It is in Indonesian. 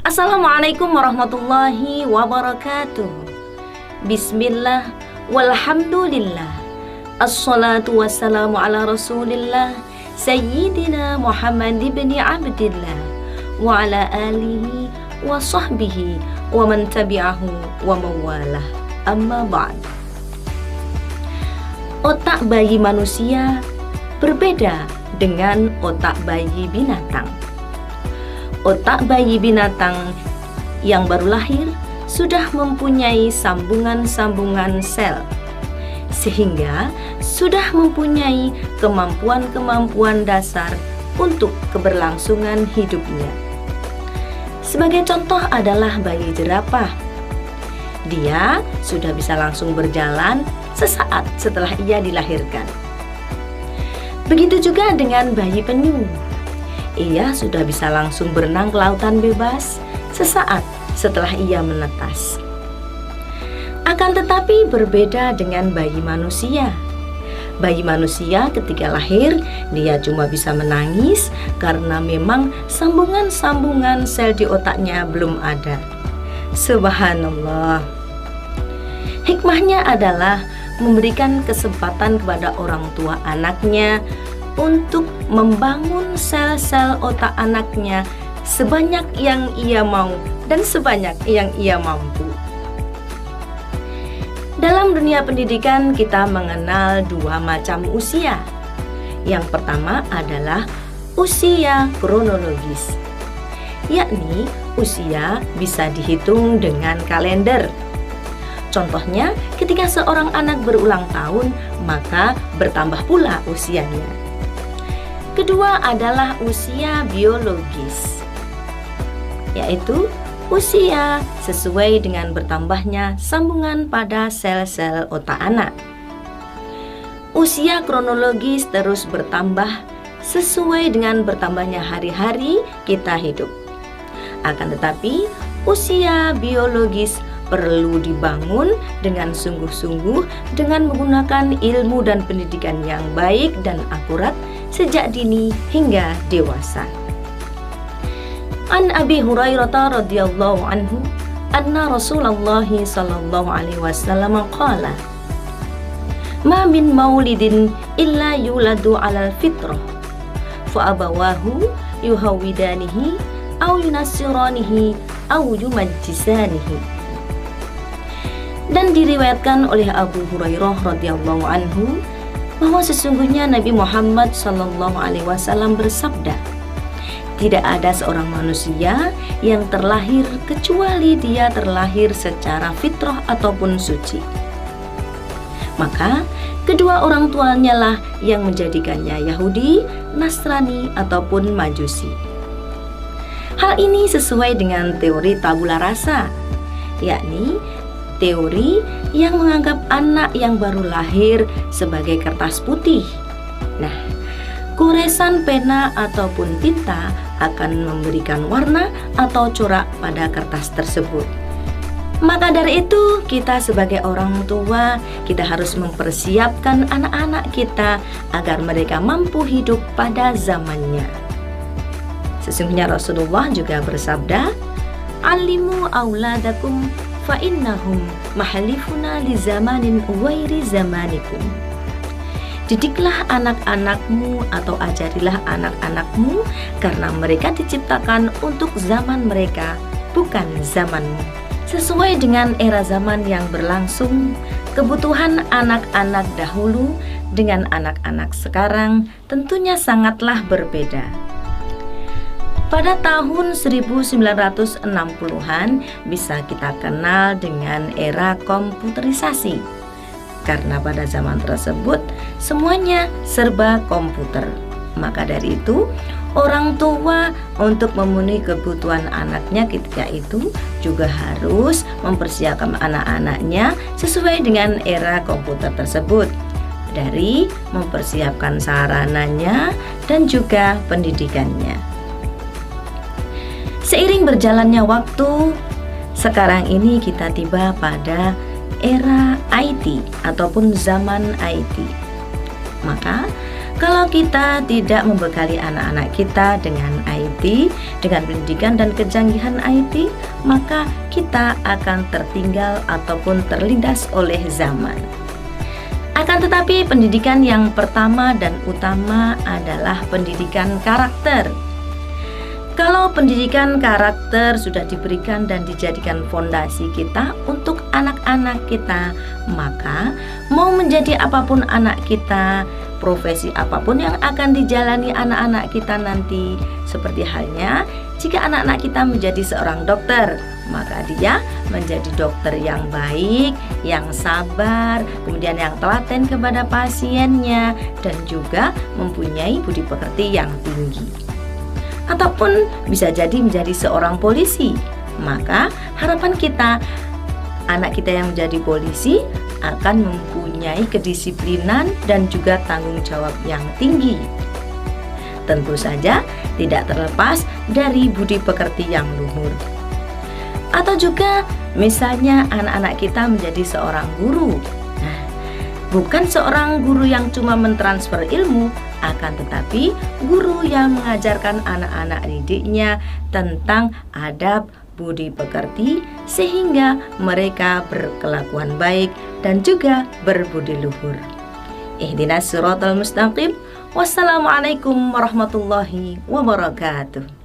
Assalamualaikum warahmatullahi wabarakatuh. Bismillah, walhamdulillah, assalatu wassalamu ala rasulillah, Sayyidina Muhammad ibn Abdillah, wa ala alihi wa sahbihi wa man tabi'ahu wa mawalah. Amma ba'd. Otak bayi manusia berbeda dengan otak bayi binatang. Otak bayi binatang yang baru lahir sudah mempunyai sambungan-sambungan sel, sehingga sudah mempunyai kemampuan-kemampuan dasar untuk keberlangsungan hidupnya. Sebagai contoh adalah bayi jerapah. Dia sudah bisa langsung berjalan sesaat setelah ia dilahirkan. Begitu juga dengan bayi penyu. Ia sudah bisa langsung berenang ke lautan bebas sesaat setelah ia menetas. Akan tetapi berbeda dengan bayi manusia. Bayi manusia ketika lahir, dia cuma bisa menangis karena memang sambungan-sambungan sel di otaknya belum ada. Subhanallah. Hikmahnya adalah memberikan kesempatan kepada orang tua anaknya untuk membangun sel-sel otak anaknya sebanyak yang ia mau dan sebanyak yang ia mampu. Dalam dunia pendidikan kita mengenal dua macam usia. Yang pertama adalah usia kronologis, yakni usia bisa dihitung dengan kalender. Contohnya, ketika seorang anak berulang tahun, maka bertambah pula usianya. Kedua adalah usia biologis, yaitu usia sesuai dengan bertambahnya sambungan pada sel-sel otak anak. Usia kronologis terus bertambah sesuai dengan bertambahnya hari-hari kita hidup. Akan tetapi, usia biologis perlu dibangun dengan sungguh-sungguh dengan menggunakan ilmu dan pendidikan yang baik dan akurat sejak dini hingga dewasa. An Abi Hurairah radhiyallahu anhu anna Rasulullah sallallahu alaihi wasallam qala ma min maulidin illa yuladu 'alal fitrah fa abawahu yuhawidanihi aw yunassiranihi aw yumajjisanihi. Dan diriwayatkan oleh Abu Hurairah radhiyallahu anhu bahwa sesungguhnya Nabi Muhammad SAW bersabda, tidak ada seorang manusia yang terlahir kecuali dia terlahir secara fitrah ataupun suci. Maka kedua orang tuanya lah yang menjadikannya Yahudi, Nasrani ataupun Majusi. Hal ini sesuai dengan teori tabula rasa, yakni teori yang menganggap anak yang baru lahir sebagai kertas putih. Nah, goresan pena ataupun tinta akan memberikan warna atau corak pada kertas tersebut. Maka dari itu, kita sebagai orang tua, kita harus mempersiapkan anak-anak kita agar mereka mampu hidup pada zamannya. Sesungguhnya Rasulullah juga bersabda, "Alimu auladakum fa innahum mahalifuna li zamanin ghairi zamanikum." Didiklah anak-anakmu atau ajarilah anak-anakmu karena mereka diciptakan untuk zaman mereka, bukan zamanmu. Sesuai dengan era zaman yang berlangsung, kebutuhan anak-anak dahulu dengan anak-anak sekarang tentunya sangatlah berbeda. Pada tahun 1960-an bisa kita kenal dengan era komputerisasi. Karena pada zaman tersebut semuanya serba komputer. Maka dari itu, orang tua untuk memenuhi kebutuhan anaknya ketika itu juga harus mempersiapkan anak-anaknya sesuai dengan era komputer tersebut. Dari mempersiapkan sarananya dan juga pendidikannya. Seiring berjalannya waktu, sekarang ini kita tiba pada era IT ataupun zaman IT. Maka Kalau kita tidak membekali anak-anak kita dengan IT, dengan pendidikan dan kecanggihan IT, maka kita akan tertinggal ataupun terlindas oleh zaman. Akan tetapi pendidikan yang pertama dan utama adalah pendidikan karakter. Kalau pendidikan karakter sudah diberikan dan dijadikan fondasi kita untuk anak-anak kita, maka mau menjadi apapun anak kita, profesi apapun yang akan dijalani anak-anak kita nanti, seperti halnya jika anak-anak kita menjadi seorang dokter, maka dia menjadi dokter yang baik, yang sabar, kemudian yang telaten kepada pasiennya, dan juga mempunyai budi pekerti yang tinggi. Ataupun bisa jadi menjadi seorang polisi, maka harapan kita anak kita yang menjadi polisi akan mempunyai kedisiplinan dan juga tanggung jawab yang tinggi. Tentu saja tidak terlepas dari budi pekerti yang luhur. Atau juga misalnya anak-anak kita menjadi seorang guru. Nah, bukan seorang guru yang cuma mentransfer ilmu, akan tetapi guru yang mengajarkan anak-anak didiknya tentang adab budi pekerti sehingga mereka berkelakuan baik dan juga berbudi luhur. Ihdinas siratal mustaqim. Wassalamualaikum warahmatullahi wabarakatuh.